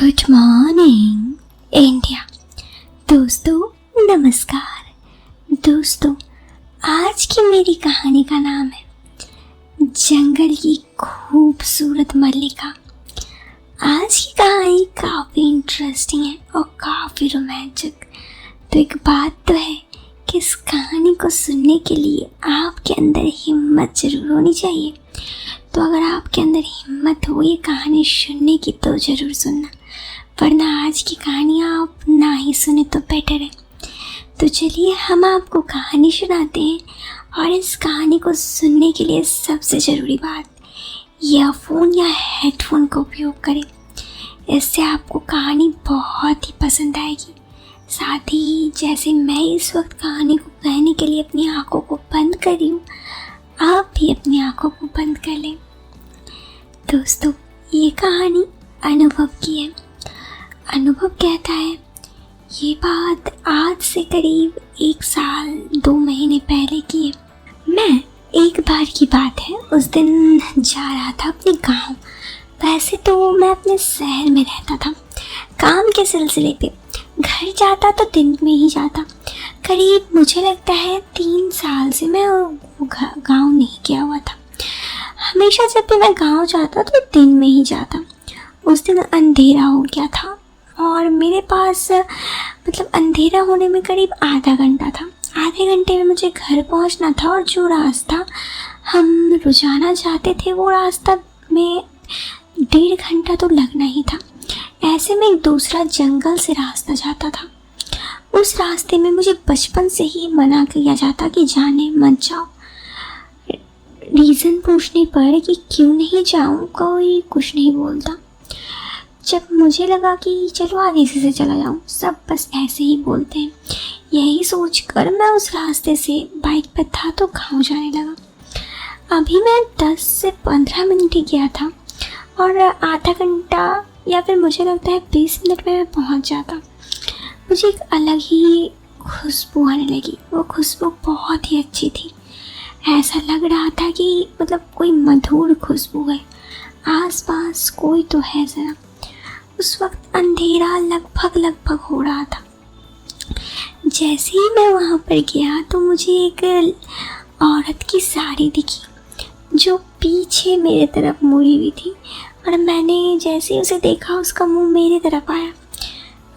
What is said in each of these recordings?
Good morning India. दोस्तों नमस्कार। दोस्तों आज की मेरी कहानी का नाम है जंगल की खूबसूरत मल्लिका। आज की कहानी काफ़ी इंटरेस्टिंग है और काफ़ी रोमांचक। तो एक बात तो है कि इस कहानी को सुनने के लिए आपके अंदर हिम्मत जरूर होनी चाहिए। तो अगर आपके अंदर हिम्मत हो ये कहानी सुनने की तो ज़रूर सुनना, वरना आज की कहानी आप ना ही सुने तो बेटर है। तो चलिए हम आपको कहानी सुनाते हैं, और इस कहानी को सुनने के लिए सबसे ज़रूरी बात, ईयरफोन या हेडफोन का उपयोग करें। इससे आपको कहानी बहुत ही पसंद आएगी। साथ ही जैसे मैं इस वक्त कहानी को कहने के लिए अपनी आँखों को बंद कर रही हूँ, आप भी अपनी आँखों को बंद कर लें। दोस्तों ये कहानी अनुभव की है। अनुभव कहता है, ये बात आज से करीब 1 साल 2 महीने पहले की है। मैं एक बार की बात है, उस दिन जा रहा था अपने गांव। वैसे तो मैं अपने शहर में रहता था, काम के सिलसिले पे घर जाता तो दिन में ही जाता। करीब मुझे लगता है 3 साल से मैं गांव नहीं गया हुआ था। हमेशा जब भी मैं गांव जाता तो दिन में ही जाता। उस दिन अंधेरा हो गया था और मेरे पास अंधेरा होने में करीब आधा घंटा था। आधे घंटे में मुझे घर पहुंचना था, और जो रास्ता हम रोजाना जाते थे वो रास्ता में 1.5 घंटा तो लगना ही था। ऐसे में एक दूसरा जंगल से रास्ता जाता था। उस रास्ते में मुझे बचपन से ही मना किया जाता कि जाने मत जाओ। रीज़न पूछने पर कि क्यों नहीं जाऊँ, कोई कुछ नहीं बोलता। जब मुझे लगा कि चलो आगे से चला जाऊँ, सब बस ऐसे ही बोलते हैं। यही सोचकर मैं उस रास्ते से बाइक पर था तो गाँव जाने लगा। अभी मैं 10 से 15 मिनट ही गया था, और आधा घंटा या फिर मुझे लगता है 20 मिनट में मैं पहुँच जाता। मुझे एक अलग ही खुशबू आने लगी। वो खुशबू बहुत ही अच्छी थी। ऐसा लग रहा था कि कोई मधुर खुशबू है, आसपास कोई तो है ज़रा। उस वक्त अंधेरा लगभग हो रहा था। जैसे ही मैं वहाँ पर गया तो मुझे एक औरत की साड़ी दिखी, जो पीछे मेरे तरफ मुड़ी हुई थी। और मैंने जैसे ही उसे देखा, उसका मुंह मेरे तरफ आया।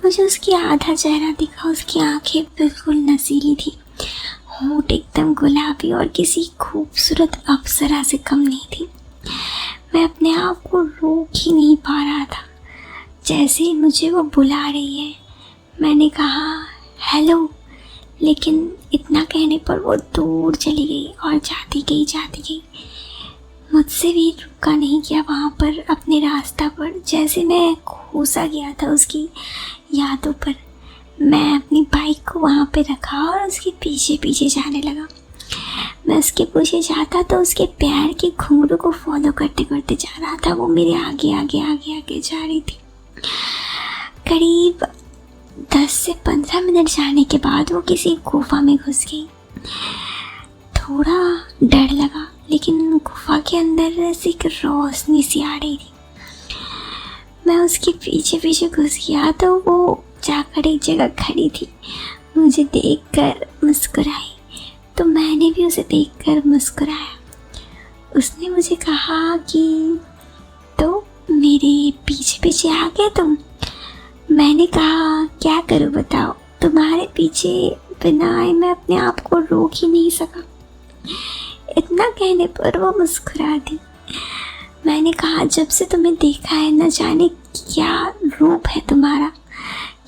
मुझे उसकी आधा चेहरा दिखा। उसकी आंखें बिल्कुल नसीली थी, होंठ एकदम गुलाबी और किसी खूबसूरत अप्सरा से कम नहीं थी। मैं अपने आप को रोक ही नहीं पा रहा था। जैसे ही मुझे वो बुला रही है, मैंने कहा हेलो, लेकिन इतना कहने पर वो दूर चली गई और जाती गई। मुझसे भी रुका नहीं गया वहाँ पर अपने रास्ता पर। जैसे मैं खोसा गया था उसकी यादों पर, मैं अपनी बाइक को वहाँ पे रखा और उसके पीछे जाने लगा। मैं उसके पीछे जाता तो उसके पैर के घुंघरू को फॉलो करते जा रहा था। वो मेरे आगे जा रही थी। करीब 10 से 15 मिनट जाने के बाद वो किसी गुफा में घुस गई। थोड़ा डर लगा, लेकिन गुफा के अंदर से एक रोशनी सी आ रही थी। मैं उसके पीछे घुस गया तो वो जाकर एक जगह खड़ी थी। मुझे देखकर मुस्कुराई, तो मैंने भी उसे देखकर मुस्कुराया। उसने मुझे कहा कि तो मेरे पीछे आ गए तुम। मैंने कहा क्या करूं बताओ, तुम्हारे पीछे बिना आए मैं अपने आप को रोक ही नहीं सका। इतना कहने पर वो मुस्कुरा दी। मैंने कहा जब से तुम्हें देखा है, न जाने क्या रूप है तुम्हारा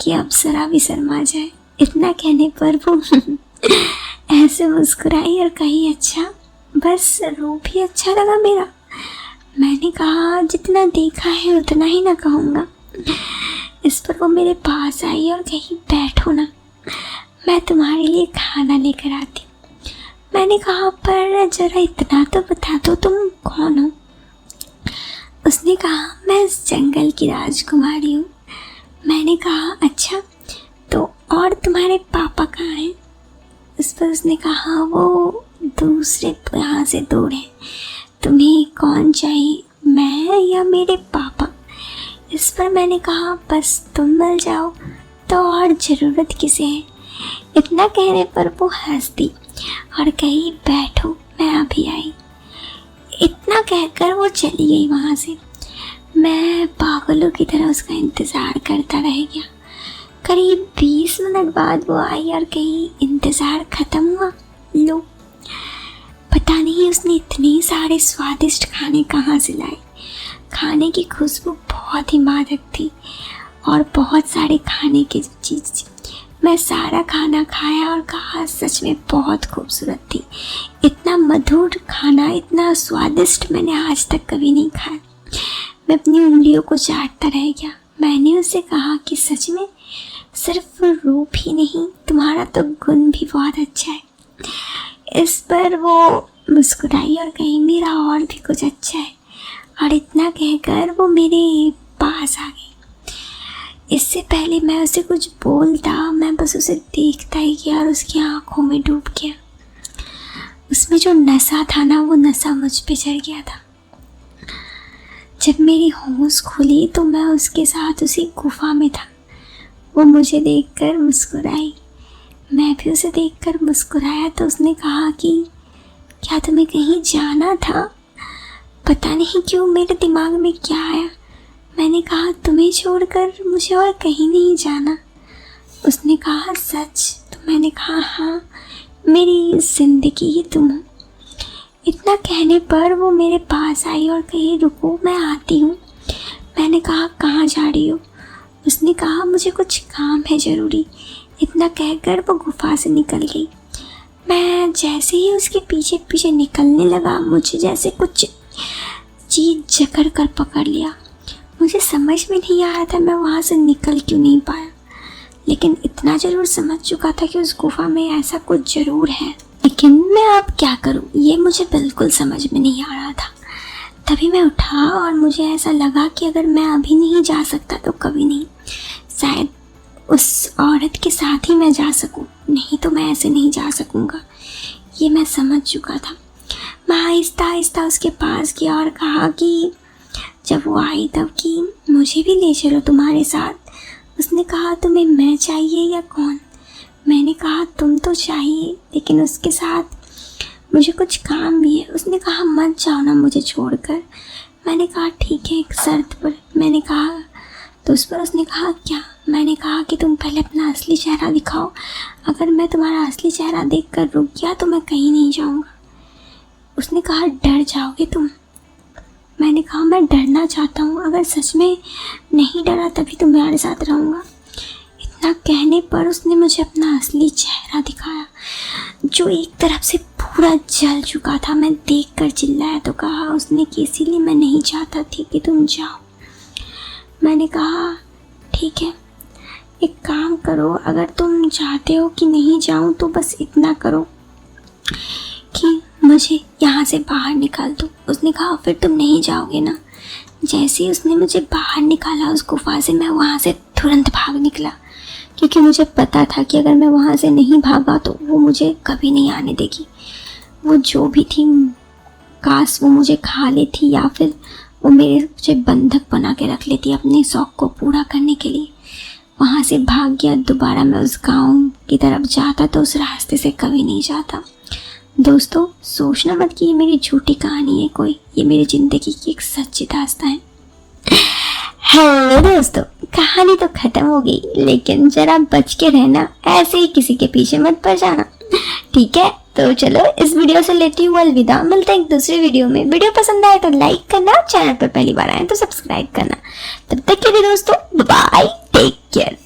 कि अप्सरा भी शर्मा जाए। इतना कहने पर वो ऐसे मुस्कुराई और कही अच्छा, बस रूप ही अच्छा लगा मेरा। मैंने कहा जितना देखा है उतना ही ना कहूँगा। इस पर वो मेरे पास आई और कही बैठो ना, मैं तुम्हारे लिए खाना लेकर आती हूँ। मैंने कहा पर जरा इतना तो बता दो तुम कौन हो। उसने कहा मैं इस जंगल की राजकुमारी हूँ। मैंने कहा अच्छा, तो और तुम्हारे पापा कहाँ हैं? इस पर उसने कहा वो दूसरे यहाँ से दूर है। तुम्हें कौन चाहिए, मैं या मेरे पापा? इस इस पर मैंने कहा बस तुम मिल जाओ तो और ज़रूरत किसे है। इतना कहने पर वो हंस दी और कही बैठो मैं अभी आई। इतना कहकर वो चली गई वहाँ से। मैं पागलों की तरह उसका इंतज़ार करता रह गया। करीब 20 मिनट बाद वो आई और कही इंतज़ार ख़त्म हुआ, लो। पता नहीं उसने इतने सारे स्वादिष्ट खाने कहाँ से लाए। खाने की खुशबू बहुत ही मादक थी और बहुत सारे खाने की चीज़ थी। मैं सारा खाना खाया और कहा सच में बहुत खूबसूरत थी। इतना मधुर खाना, इतना स्वादिष्ट मैंने आज तक कभी नहीं खाया। मैं अपनी उंगलियों को चाटता रह गया। मैंने उससे कहा कि सच में सिर्फ रूप ही नहीं, तुम्हारा तो गुण भी बहुत अच्छा है। इस पर वो मुस्कुराई और कही मेरा और भी कुछ अच्छा है, और इतना कहकर वो मेरे पास आ गई। इससे पहले मैं उसे कुछ बोलता, मैं बस उसे देखता ही गया और उसकी आंखों में डूब गया। उसमें जो नशा था ना, वो नशा मुझ पे चढ़ गया था। जब मेरी होश खुली तो मैं उसके साथ उसी गुफा में था। वो मुझे देखकर मुस्कुराई, मैं भी उसे देखकर मुस्कुराया। तो उसने कहा कि क्या तुम्हें कहीं जाना था? पता नहीं क्यों मेरे दिमाग में क्या आया। मैंने कहा तुम्हें छोड़कर मुझे और कहीं नहीं जाना। उसने कहा सच? तो मैंने कहा हाँ, मेरी ज़िंदगी ही तुम हो। इतना कहने पर वो मेरे पास आई और कही रुको मैं आती हूँ। मैंने कहा कहाँ जा रही हो? उसने कहा मुझे कुछ काम है ज़रूरी। इतना कहकर वो गुफा से निकल गई। मैं जैसे ही उसके पीछे पीछे निकलने लगा, मुझे जैसे कुछ चीज़ जकड़ कर पकड़ लिया। मुझे समझ में नहीं आ रहा था मैं वहाँ से निकल क्यों नहीं पाया, लेकिन इतना ज़रूर समझ चुका था कि उस गुफा में ऐसा कुछ ज़रूर है। लेकिन मैं अब क्या करूँ, ये मुझे बिल्कुल समझ में नहीं आ रहा था। तभी मैं उठा और मुझे ऐसा लगा कि अगर मैं अभी नहीं जा सकता तो कभी नहीं, शायद उस औरत के साथ ही मैं जा सकूं, नहीं तो मैं ऐसे नहीं जा सकूंगा। ये मैं समझ चुका था। मैं आहिस्ता आहिस्ता उसके पास गया और कहा कि जब वो आई तब कि मुझे भी ले चलो तुम्हारे साथ। उसने कहा तुम्हें मैं चाहिए या कौन? मैंने कहा तुम तो चाहिए, लेकिन उसके साथ मुझे कुछ काम भी है। उसने कहा मत जाओ ना मुझे छोड़कर। मैंने कहा ठीक है, एक शर्त पर। मैंने कहा तो उस पर उसने कहा क्या? मैंने कहा कि तुम पहले अपना असली चेहरा दिखाओ। अगर मैं तुम्हारा असली चेहरा देखकर रुक गया तो मैं कहीं नहीं जाऊंगा। उसने कहा डर जाओगे तुम? मैंने कहा मैं डरना चाहता हूँ, अगर सच में नहीं डरा तभी तुम्हारे साथ रहूँगा। इतना कहने पर उसने मुझे अपना असली चेहरा दिखाया, जो एक तरफ से पूरा जल चुका था। मैं देखकर चिल्लाया तो कहा उसने कि इसीलिए मैं नहीं चाहता थी कि तुम जाओ। मैंने कहा ठीक है, एक काम करो, अगर तुम चाहते हो कि नहीं जाऊं तो बस इतना करो कि मुझे यहाँ से बाहर निकाल दो। उसने कहा फिर तुम नहीं जाओगे ना? जैसे ही उसने मुझे बाहर निकाला उस गुफा से, मैं वहाँ से तुरंत भाग निकला, क्योंकि मुझे पता था कि अगर मैं वहाँ से नहीं भागा तो वो मुझे कभी नहीं आने देगी। वो जो भी थी, काश वो मुझे खा लेती या फिर वो मुझे बंधक बना के रख लेती अपने शौक़ को पूरा करने के लिए। वहाँ से भाग गया। दोबारा मैं उस गांव की तरफ जाता तो उस रास्ते से कभी नहीं जाता। दोस्तों सोचना मत कि ये मेरी झूठी कहानी है कोई, ये मेरी ज़िंदगी की एक सच्ची दास्तान है। हेलो दोस्तों, कहानी तो ख़त्म हो गई, लेकिन ज़रा बच के रहना, ऐसे ही किसी के पीछे मत पड़ जाना, ठीक है? तो चलो इस वीडियो से लेती हूँ अलविदा। मिलते हैं एक दूसरे वीडियो में। वीडियो पसंद आए तो लाइक करना, चैनल पर पहली बार आए तो सब्सक्राइब करना। तब तक के लिए दोस्तों बाय, टेक केयर।